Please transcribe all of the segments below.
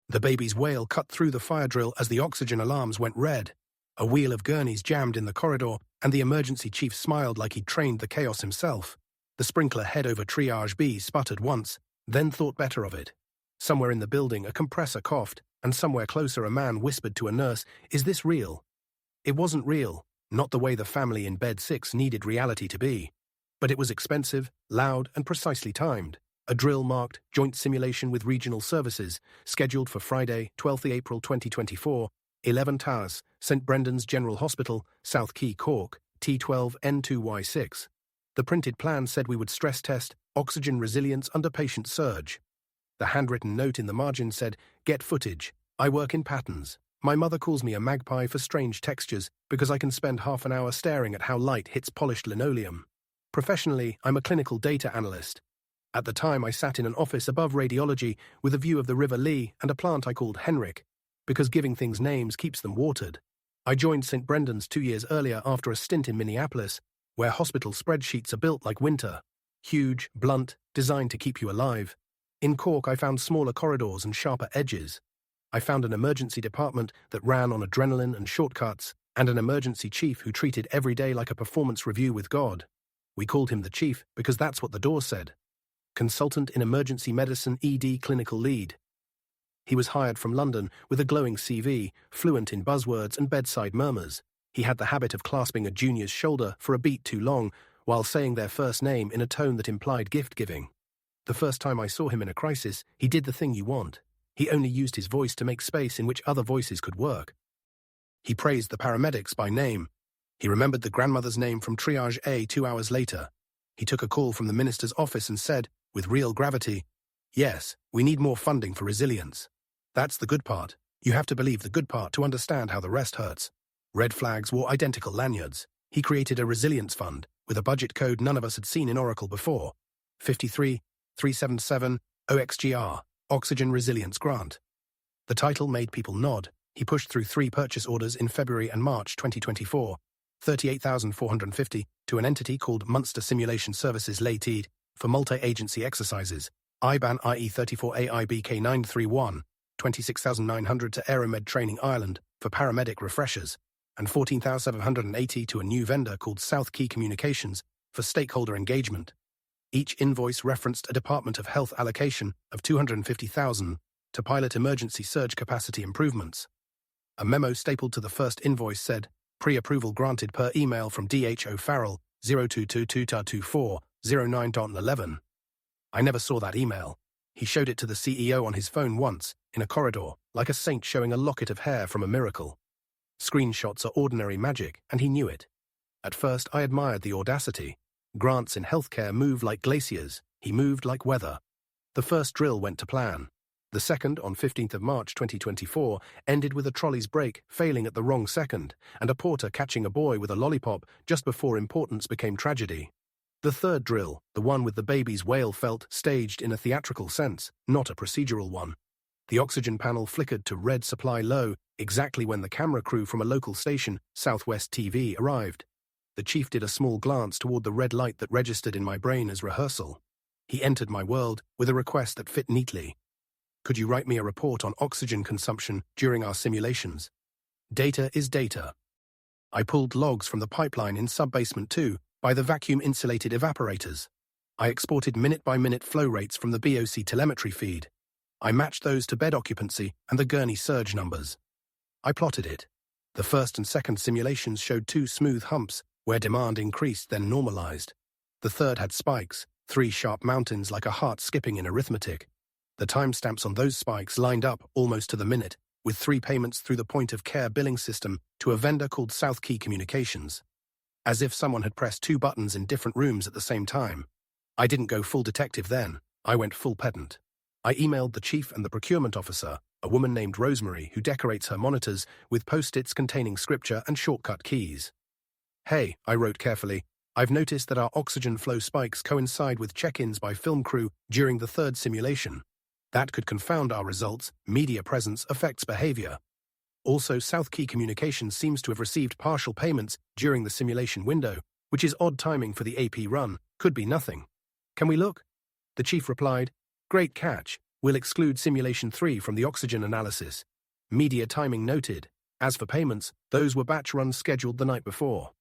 The baby's wail cut through the fire drill as the oxygen alarms went red. A wheel of Gurneys jammed in the corridor, and the emergency chief smiled like he'd trained the chaos himself. The sprinkler head over triage B sputtered once, then thought better of it. Somewhere in the building, a compressor coughed, and somewhere closer a man whispered to a nurse, "Is this real?" It wasn't real, not the way the family in bed 6 needed reality to be. But it was expensive, loud, and precisely timed. A drill marked Joint Simulation with Regional Services, scheduled for Friday, 12th April 2024, 11 Towers, St. Brendan's General Hospital, South Quay, Cork, T12N2Y6. The printed plan said we would stress test oxygen resilience under patient surge. The handwritten note in the margin said, "Get footage. I work in patterns. My mother calls me a magpie for strange textures because I can spend half an hour staring at how light hits polished linoleum. Professionally, I'm a clinical data analyst. At the time, I sat in an office above radiology with a view of the River Lee and a plant I called Henrik, because giving things names keeps them watered. I joined St. Brendan's 2 years earlier after a stint in Minneapolis, where hospital spreadsheets are built like winter. Huge, blunt, designed to keep you alive. In Cork, I found smaller corridors and sharper edges. I found an emergency department that ran on adrenaline and shortcuts, and an emergency chief who treated every day like a performance review with God. We called him the chief because that's what the door said. Consultant in Emergency Medicine ED Clinical Lead. He was hired from London with a glowing CV, fluent in buzzwords and bedside murmurs. He had the habit of clasping a junior's shoulder for a beat too long, while saying their first name in a tone that implied gift-giving. The first time I saw him in a crisis, he did the thing you want. He only used his voice to make space in which other voices could work. He praised the paramedics by name. He remembered the grandmother's name from triage A 2 hours later. He took a call from the minister's office and said, with real gravity, "Yes, we need more funding for resilience. That's the good part. You have to believe the good part to understand how the rest hurts." Red flags wore identical lanyards. He created a resilience fund with a budget code none of us had seen in Oracle before. 53377 OXGR, Oxygen Resilience Grant. The title made people nod. He pushed through 3 purchase orders in February and March 2024, 38,450, to an entity called Munster Simulation Services Ltd. for multi-agency exercises, IBAN IE34AIBK931, 26,900 to Aeromed Training Ireland for paramedic refreshers, and 14,780 to a new vendor called South Quay Communications for stakeholder engagement. Each invoice referenced a Department of Health allocation of 250,000 to pilot emergency surge capacity improvements. A memo stapled to the first invoice said, "Pre-approval granted per email from DH O'Farrell 0222-24 09.11. I never saw that email. He showed it to the CEO on his phone once, in a corridor, like a saint showing a locket of hair from a miracle. Screenshots are ordinary magic, and he knew it. At first, I admired the audacity. Grants in healthcare move like glaciers. He moved like weather. The first drill went to plan. The second, on 15th of March 2024, ended with a trolley's brake failing at the wrong second, and a porter catching a boy with a lollipop just before importance became tragedy. The third drill, the one with the baby's wail, felt staged in a theatrical sense, not a procedural one. The oxygen panel flickered to red supply low exactly when the camera crew from a local station, Southwest TV, arrived. The chief did a small glance toward the red light that registered in my brain as rehearsal. He entered my world with a request that fit neatly. "Could you write me a report on oxygen consumption during our simulations? Data is data." I pulled logs from the pipeline in Sub-Basement 2 by the vacuum-insulated evaporators. I exported minute-by-minute flow rates from the BOC telemetry feed. I matched those to bed occupancy and the Gurney surge numbers. I plotted it. The first and second simulations showed 2 smooth humps where demand increased then normalized. The third had spikes, 3 sharp mountains like a heart skipping in arithmetic. The timestamps on those spikes lined up almost to the minute, with 3 payments through the point-of-care billing system to a vendor called South Quay Communications. As if someone had pressed 2 buttons in different rooms at the same time. I didn't go full detective then. I went full pedant. I emailed the chief and the procurement officer, a woman named Rosemary who decorates her monitors with post-its containing scripture and shortcut keys. "Hey," I wrote carefully, "I've noticed that our oxygen flow spikes coincide with check-ins by film crew during the third simulation. That could confound our results. Media presence affects behavior. Also, South Quay Communications seems to have received partial payments during the simulation window, which is odd timing for the AP run. Could be nothing. Can we look?" The chief replied, "Great catch. We'll exclude Simulation 3 from the oxygen analysis. Media timing noted. As for payments, those were batch runs scheduled the night before.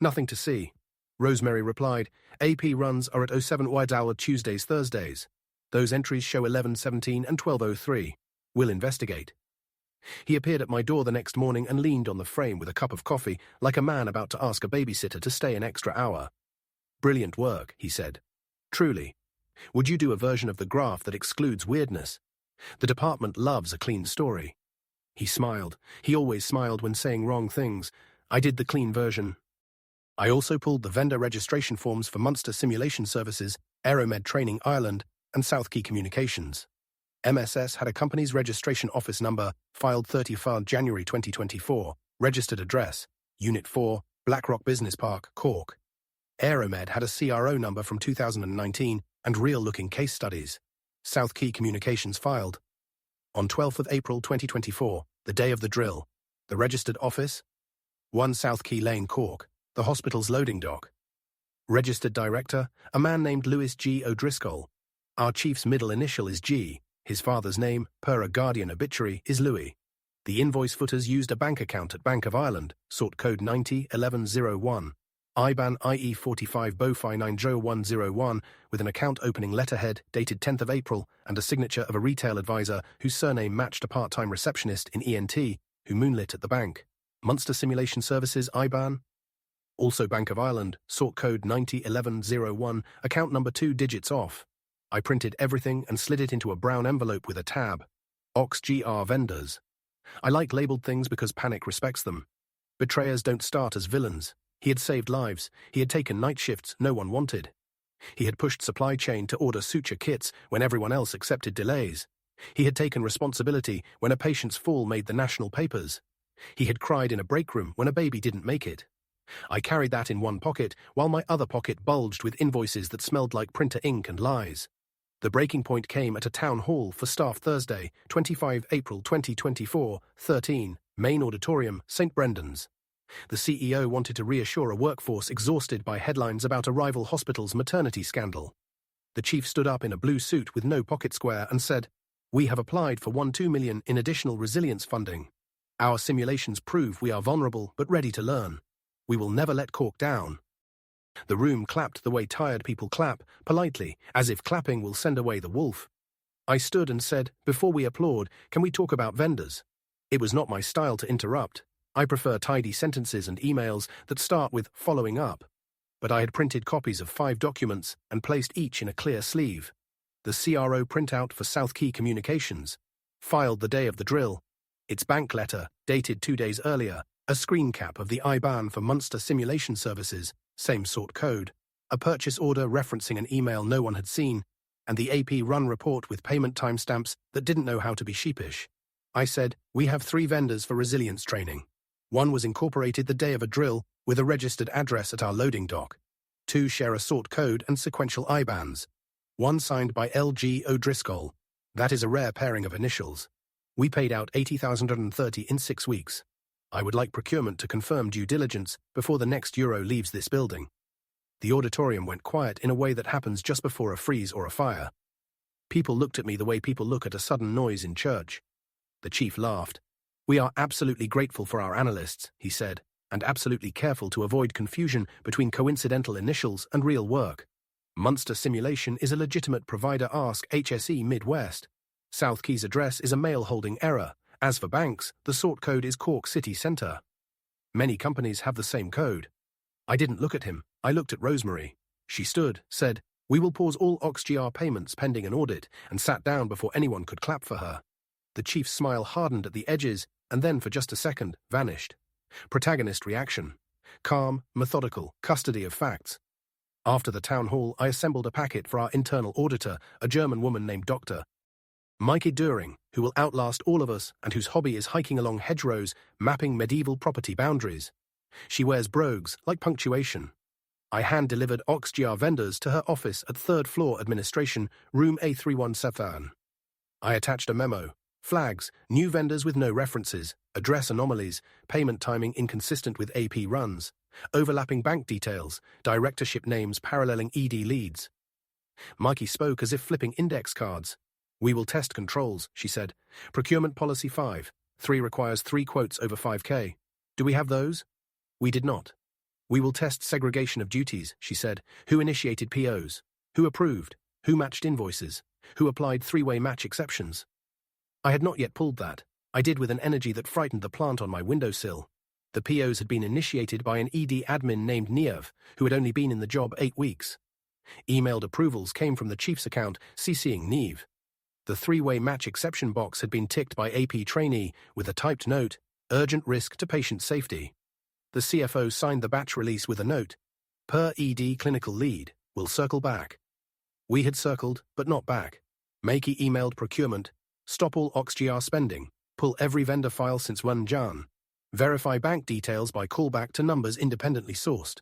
Nothing to see. Rosemary replied, AP runs are at 07 wide hour Tuesdays, Thursdays. Those entries show 11:17 and 12:03. We'll investigate. He appeared at my door the next morning and leaned on the frame with a cup of coffee, like a man about to ask a babysitter to stay an extra hour. Brilliant work, he said. Truly. Would you do a version of the graph that excludes weirdness? The department loves a clean story. He smiled. He always smiled when saying wrong things. I did the clean version. I also pulled the vendor registration forms for Munster Simulation Services, Aeromed Training Ireland, and South Key Communications. MSS had a company's registration office number, filed 30th January 2024, registered address, Unit 4, Blackrock Business Park, Cork. Aeromed had a CRO number from 2019 and real-looking case studies. South Key Communications filed. On 12th of April 2024, the day of the drill, the registered office, 1 South Key Lane, Cork, the hospital's loading dock. Registered director, a man named Lewis G. O'Driscoll. Our chief's middle initial is G. His father's name, per a Guardian obituary, is Louis. The invoice footers used a bank account at Bank of Ireland, sort code 901101, IBAN IE 45 BOFI 90101, with an account opening letterhead dated 10th of April and a signature of a retail advisor whose surname matched a part-time receptionist in ENT who moonlit at the bank. Munster Simulation Services IBAN. Also Bank of Ireland, sort code 901101, account number 2 digits off. I printed everything and slid it into a brown envelope with a tab. OXGR vendors. I like labeled things because panic respects them. Betrayers don't start as villains. He had saved lives. He had taken night shifts no one wanted. He had pushed supply chain to order suture kits when everyone else accepted delays. He had taken responsibility when a patient's fall made the national papers. He had cried in a break room when a baby didn't make it. I carried that in one pocket while my other pocket bulged with invoices that smelled like printer ink and lies. The breaking point came at a town hall for staff Thursday, 25 April 2024, 13, Main Auditorium, St. Brendan's. The CEO wanted to reassure a workforce exhausted by headlines about a rival hospital's maternity scandal. The chief stood up in a blue suit with no pocket square and said, "We have applied for 1-2 million in additional resilience funding. Our simulations prove we are vulnerable but ready to learn. We will never let Cork down." The room clapped the way tired people clap, politely, as if clapping will send away the wolf. I stood and said, "Before we applaud, can we talk about vendors?" It was not my style to interrupt. I prefer tidy sentences and emails that start with "following up." But I had printed copies of 5 documents and placed each in a clear sleeve. The CRO printout for South Key Communications. Filed the day of the drill. Its bank letter, dated 2 days earlier. A screen cap of the IBAN for Munster Simulation Services, same sort code, a purchase order referencing an email no one had seen, and the AP run report with payment timestamps that didn't know how to be sheepish. I said, "We have 3 vendors for resilience training. 1 was incorporated the day of a drill with a registered address at our loading dock. 2 share a sort code and sequential IBANs. 1 signed by LG O'Driscoll. That is a rare pairing of initials. We paid out $80,030 in 6 weeks. I would like procurement to confirm due diligence before the next euro leaves this building." The auditorium went quiet in a way that happens just before a freeze or a fire. People looked at me the way people look at a sudden noise in church. The chief laughed. "We are absolutely grateful for our analysts," he said, "and absolutely careful to avoid confusion between coincidental initials and real work. Munster Simulation is a legitimate provider. Ask HSE Midwest. South Key's address is a mail holding error. As for banks, the sort code is Cork City Centre. Many companies have the same code." I didn't look at him. I looked at Rosemary. She stood, said, "We will pause all OXGR payments pending an audit," and sat down before anyone could clap for her. The chief's smile hardened at the edges, and then for just a second, vanished. Protagonist reaction. Calm, methodical, custody of facts. After the town hall, I assembled a packet for our internal auditor, a German woman named Dr. Maike During, who will outlast all of us and whose hobby is hiking along hedgerows, mapping medieval property boundaries. She wears brogues, like punctuation. I hand-delivered OXGR vendors to her office at 3rd floor administration, room A317. I attached a memo. Flags, new vendors with no references, address anomalies, payment timing inconsistent with AP runs, overlapping bank details, directorship names paralleling ED leads. Mikey spoke as if flipping index cards. We will test controls, she said. Procurement policy 5. 3 requires 3 quotes over 5K. Do we have those? We did not. We will test segregation of duties, she said. Who initiated POs? Who approved? Who matched invoices? Who applied three-way match exceptions? I had not yet pulled that. I did with an energy that frightened the plant on my windowsill. The POs had been initiated by an ED admin named Niev, who had only been in the job 8 weeks. Emailed approvals came from the chief's account, CCing Niev. The three-way match exception box had been ticked by AP trainee with a typed note, urgent risk to patient safety. The CFO signed the batch release with a note, per ED clinical lead, will circle back. We had circled, but not back. Makey emailed procurement, stop all OxGR spending, pull every vendor file since 1 Jan. Verify bank details by callback to numbers independently sourced.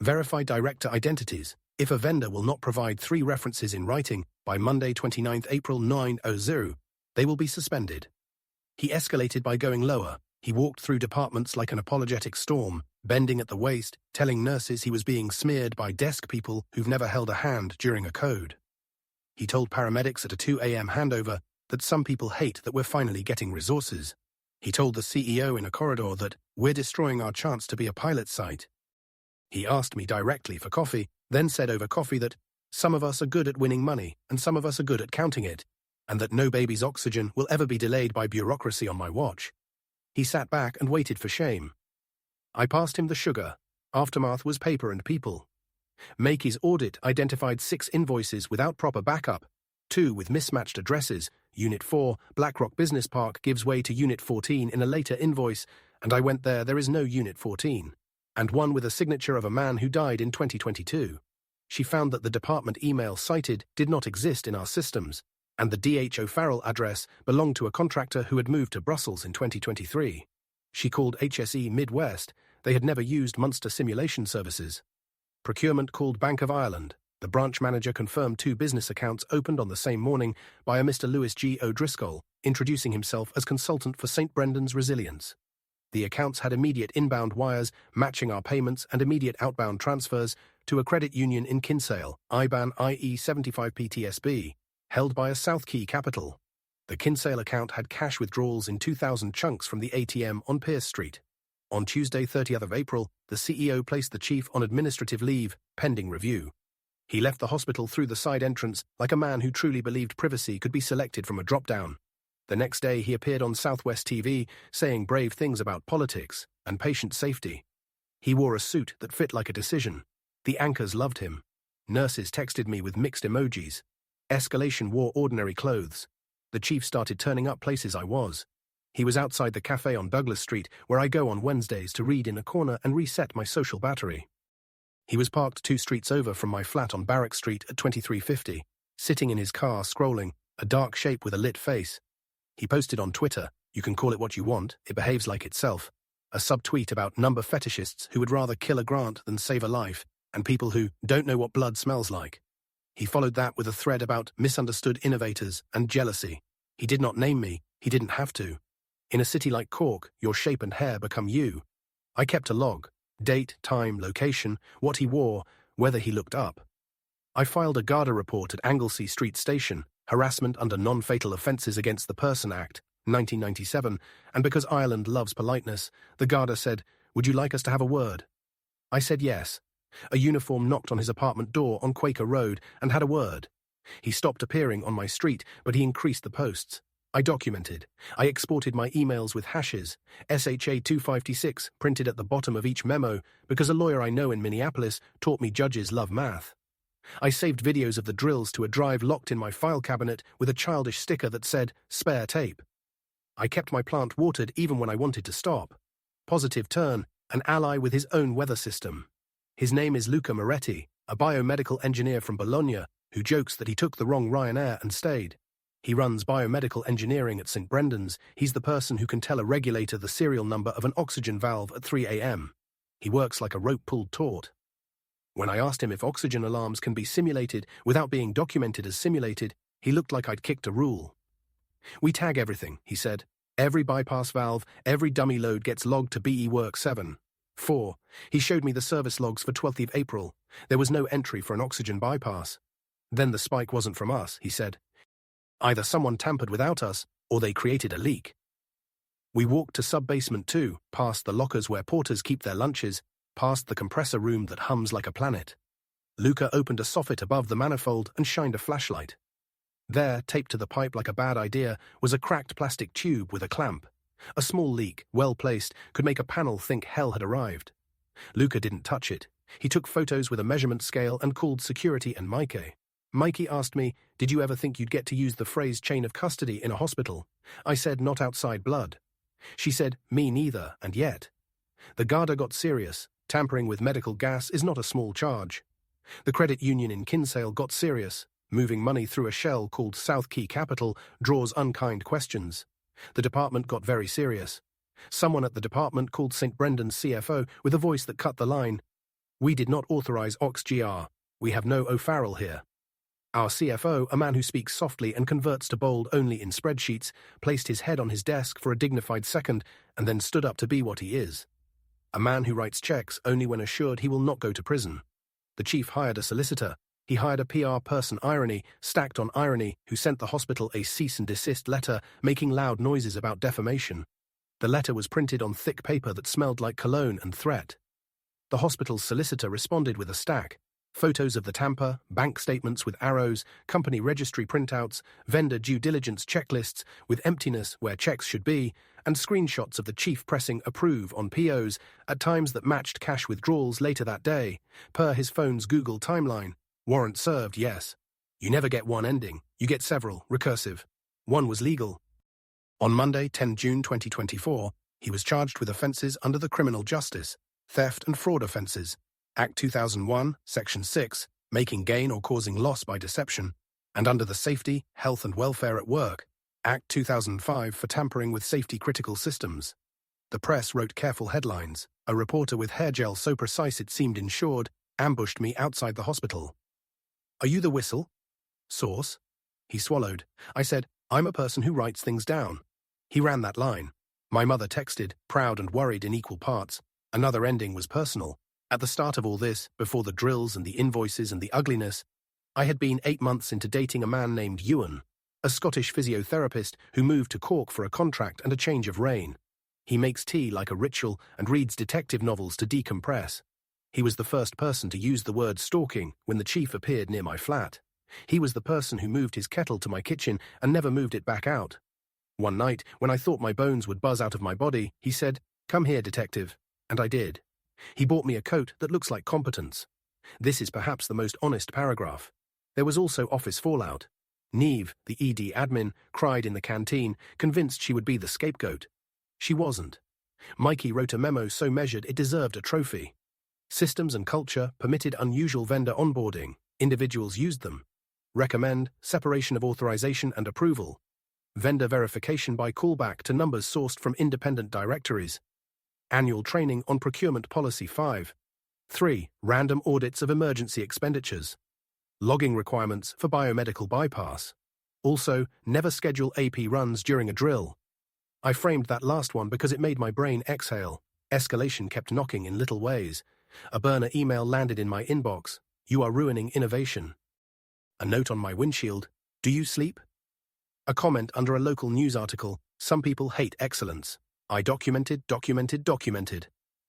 Verify director identities. If a vendor will not provide 3 references in writing by Monday 29 April 9:00, they will be suspended. He escalated by going lower. He walked through departments like an apologetic storm, bending at the waist, telling nurses he was being smeared by desk people who've never held a hand during a code. He told paramedics at a 2 a.m. handover that some people hate that we're finally getting resources. He told the CEO in a corridor that we're destroying our chance to be a pilot site. He asked me directly for coffee, then said over coffee that some of us are good at winning money and some of us are good at counting it, and that no baby's oxygen will ever be delayed by bureaucracy on my watch. He sat back and waited for shame. I passed him the sugar. Aftermath was paper and people. Makey's audit identified 6 invoices without proper backup, 2 with mismatched addresses. Unit 4, Blackrock Business Park, gives way to Unit 14 in a later invoice, and I went there is no Unit 14. And 1 with a signature of a man who died in 2022. She found that the department email cited did not exist in our systems, and the DH O'Farrell address belonged to a contractor who had moved to Brussels in 2023. She called HSE Midwest. They had never used Munster simulation services. Procurement called Bank of Ireland. The branch manager confirmed 2 business accounts opened on the same morning by a Mr. Lewis G. O'Driscoll, introducing himself as consultant for St. Brendan's Resilience. The accounts had immediate inbound wires matching our payments and immediate outbound transfers to a credit union in Kinsale, IBAN IE 75PTSB, held by a South Key capital. The Kinsale account had cash withdrawals in 2,000 chunks from the ATM on Pierce Street. On Tuesday, 30th of April, the CEO placed the chief on administrative leave, pending review. He left the hospital through the side entrance like a man who truly believed privacy could be selected from a drop-down. The next day he appeared on Southwest TV saying brave things about politics and patient safety. He wore a suit that fit like a decision. The anchors loved him. Nurses texted me with mixed emojis. Escalation wore ordinary clothes. The chief started turning up places I was. He was outside the cafe on Douglas Street, where I go on Wednesdays to read in a corner and reset my social battery. He was parked 2 streets over from my flat on Barrack Street at 2350, sitting in his car scrolling, a dark shape with a lit face. He posted on Twitter, you can call it what you want, it behaves like itself, a sub-tweet about number fetishists who would rather kill a grant than save a life, and people who don't know what blood smells like. He followed that with a thread about misunderstood innovators and jealousy. He did not name me, he didn't have to. In a city like Cork, your shape and hair become you. I kept a log. Date, time, location, what he wore, whether he looked up. I filed a Garda report at Anglesey Street Station, harassment under Non-Fatal Offences Against the Person Act, 1997, and because Ireland loves politeness, the Garda said, would you like us to have a word? I said yes. A uniform knocked on his apartment door on Quaker Road and had a word. He stopped appearing on my street, but he increased the posts. I documented. I exported my emails with hashes, SHA 256 printed at the bottom of each memo because a lawyer I know in Minneapolis taught me judges love math. I saved videos of the drills to a drive locked in my file cabinet with a childish sticker that said, spare tape. I kept my plant watered even when I wanted to stop. Positive turn, an ally with his own weather system. His name is Luca Moretti, a biomedical engineer from Bologna who jokes that he took the wrong Ryanair and stayed. He runs biomedical engineering at St. Brendan's. He's the person who can tell a regulator the serial number of an oxygen valve at 3 a.m. He works like a rope-pulled taut. When I asked him if oxygen alarms can be simulated without being documented as simulated, he looked like I'd kicked a rule. We tag everything, he said. Every bypass valve, every dummy load gets logged to BE Work 7. 4. He showed me the service logs for 12th of April. There was no entry for an oxygen bypass. Then the spike wasn't from us, he said. Either someone tampered without us, or they created a leak. We walked to sub-basement 2, past the lockers where porters keep their lunches, past the compressor room that hums like a planet. Luca opened a soffit above the manifold and shined a flashlight. There, taped to the pipe like a bad idea, was a cracked plastic tube with a clamp. A small leak, well placed, could make a panel think hell had arrived. Luca didn't touch it. He took photos with a measurement scale and called security and Mikey. Mikey asked me, "Did you ever think you'd get to use the phrase chain of custody in a hospital?" I said, "Not outside blood." She said, "Me neither, and yet." The Garda got serious. Tampering with medical gas is not a small charge. The credit union in Kinsale got serious. Moving money through a shell called South Key Capital draws unkind questions. The department got very serious. Someone at the department called St. Brendan's CFO with a voice that cut the line. "We did not authorize OXGR. We have no O'Farrell here." Our CFO, a man who speaks softly and converts to bold only in spreadsheets, placed his head on his desk for a dignified second and then stood up to be what he is. A man who writes checks only when assured he will not go to prison. The chief hired a solicitor. He hired a PR person, irony, stacked on irony, who sent the hospital a cease and desist letter making loud noises about defamation. The letter was printed on thick paper that smelled like cologne and threat. The hospital's solicitor responded with a stack. Photos of the tamper, bank statements with arrows, company registry printouts, vendor due diligence checklists with emptiness where checks should be, and screenshots of the chief pressing approve on POs at times that matched cash withdrawals later that day, per his phone's Google timeline. Warrant served, yes. You never get one ending, you get several, recursive. One was legal. On Monday, 10 June 2024, he was charged with offences under the Criminal Justice, theft and fraud offences, Act 2001, Section 6, making gain or causing loss by deception, and under the Safety, Health and Welfare at Work, Act 2005 for tampering with safety-critical systems. The press wrote careful headlines. A reporter with hair gel so precise it seemed insured ambushed me outside the hospital. "Are you the whistle?" "Source?" He swallowed. I said, "I'm a person who writes things down." He ran that line. My mother texted, proud and worried in equal parts. Another ending was personal. At the start of all this, before the drills and the invoices and the ugliness, I had been 8 months into dating a man named Ewan, a Scottish physiotherapist who moved to Cork for a contract and a change of rein. He makes tea like a ritual and reads detective novels to decompress. He was the first person to use the word stalking when the chief appeared near my flat. He was the person who moved his kettle to my kitchen and never moved it back out. One night, when I thought my bones would buzz out of my body, he said, "Come here, detective," and I did. He bought me a coat that looks like competence. This is perhaps the most honest paragraph. There was also office fallout. Neve, the ED admin, cried in the canteen, convinced she would be the scapegoat. She wasn't. Mikey wrote a memo so measured it deserved a trophy. Systems and culture permitted unusual vendor onboarding. Individuals used them. Recommend, separation of authorization and approval. Vendor verification by callback to numbers sourced from independent directories. Annual training on procurement policy 5. 3. Random audits of emergency expenditures. Logging requirements for biomedical bypass. Also, never schedule AP runs during a drill. I framed that last one because it made my brain exhale. Escalation kept knocking in little ways. A burner email landed in my inbox. "You are ruining innovation." A note on my windshield. "Do you sleep?" A comment under a local news article. "Some people hate excellence." I documented.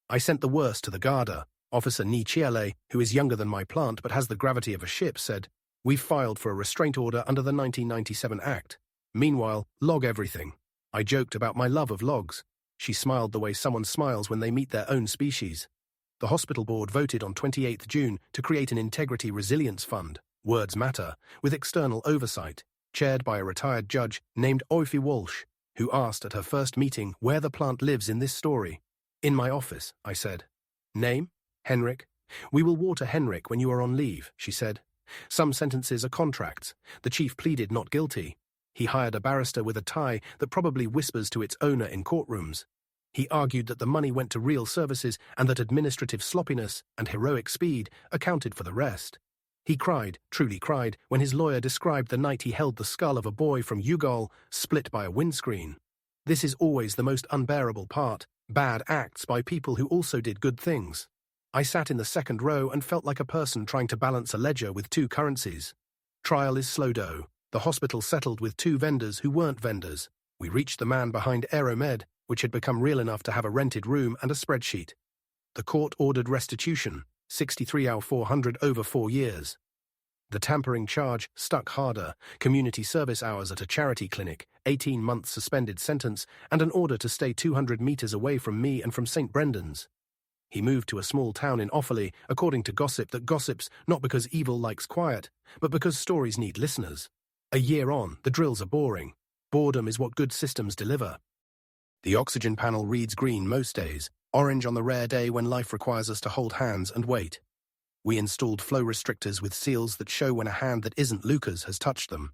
I sent the worst to the Garda. Officer Nichiele, who is younger than my plant but has the gravity of a ship, said, "We've filed for a restraint order under the 1997 Act. Meanwhile, log everything." I joked about my love of logs. She smiled the way someone smiles when they meet their own species. The hospital board voted on 28 June to create an Integrity Resilience Fund, Words Matter, with external oversight, chaired by a retired judge named Oifi Walsh, who asked at her first meeting where the plant lives in this story. "In my office," I said. "Name? Henrik. We will water Henrik when you are on leave," she said. "Some sentences are contracts. The chief pleaded not guilty. He hired a barrister with a tie that probably whispers to its owner in courtrooms. He argued that the money went to real services and that administrative sloppiness and heroic speed accounted for the rest. He cried, truly cried, when his lawyer described the night he held the skull of a boy from Ugal split by a windscreen. This is always the most unbearable part, bad acts by people who also did good things. I sat in the second row and felt like a person trying to balance a ledger with two currencies. Trial is slow dough. The hospital settled with 2 vendors who weren't vendors. We reached the man behind Aeromed, which had become real enough to have a rented room and a spreadsheet. The court ordered restitution, 63,400 over 4 years. The tampering charge stuck harder, community service hours at a charity clinic, 18 months suspended sentence, and an order to stay 200 meters away from me and from St. Brendan's. He moved to a small town in Offaly, according to gossip that gossips not because evil likes quiet, but because stories need listeners. A year on, the drills are boring. Boredom is what good systems deliver. The oxygen panel reads green most days, orange on the rare day when life requires us to hold hands and wait. We installed flow restrictors with seals that show when a hand that isn't Luca's has touched them.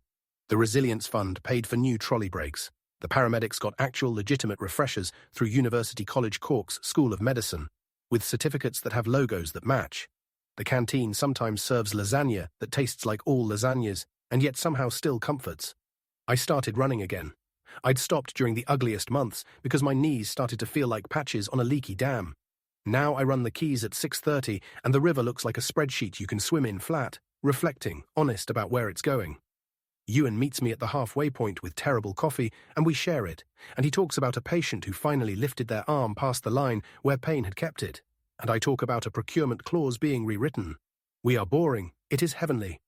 The Resilience Fund paid for new trolley brakes. The paramedics got actual legitimate refreshers through University College Cork's School of Medicine, with certificates that have logos that match. The canteen sometimes serves lasagna that tastes like all lasagnas, and yet somehow still comforts. I started running again. I'd stopped during the ugliest months because my knees started to feel like patches on a leaky dam. Now I run the Keys at 6:30 and the river looks like a spreadsheet you can swim in flat, reflecting, honest about where it's going. Ewan meets me at the halfway point with terrible coffee and we share it, and he talks about a patient who finally lifted their arm past the line where pain had kept it, and I talk about a procurement clause being rewritten. We are boring, it is heavenly.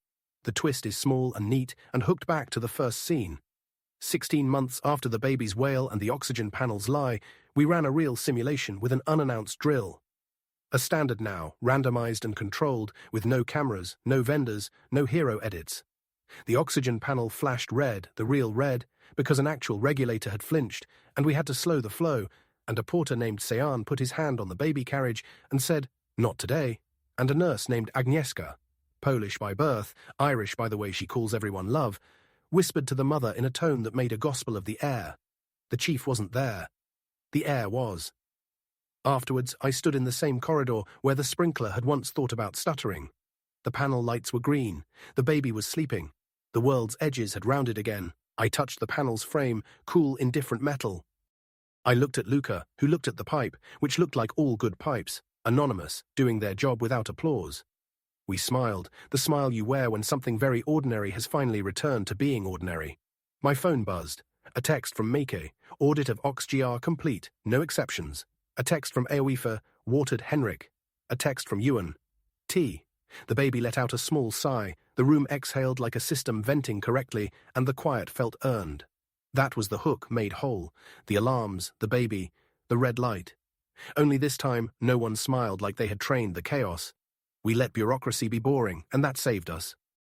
The twist is small and neat and hooked back to the first scene. 16 months after the baby's wail and the oxygen panel's lie, we ran a real simulation with an unannounced drill. A standard now, randomized and controlled, with no cameras, no vendors, no hero edits. The oxygen panel flashed red, the real red, because an actual regulator had flinched, and we had to slow the flow, and a porter named Sean put his hand on the baby carriage and said, "Not today," and a nurse named Agnieszka, Polish by birth, Irish by the way she calls everyone love, whispered to the mother in a tone that made a gospel of the air. The chief wasn't there. The air was. Afterwards, I stood in the same corridor where the sprinkler had once thought about stuttering. The panel lights were green. The baby was sleeping. The world's edges had rounded again. I touched the panel's frame, cool, indifferent metal. I looked at Luca, who looked at the pipe, which looked like all good pipes, anonymous, doing their job without applause. We smiled, the smile you wear when something very ordinary has finally returned to being ordinary. My phone buzzed. A text from Meike, audit of OxGR complete, no exceptions. A text from Aoife, watered Henrik. A text from Ewan. T. The baby let out a small sigh, the room exhaled like a system venting correctly, and the quiet felt earned. That was the hook made whole, the alarms, the baby, the red light. Only this time, no one smiled like they had trained the chaos. We let bureaucracy be boring, and that saved us.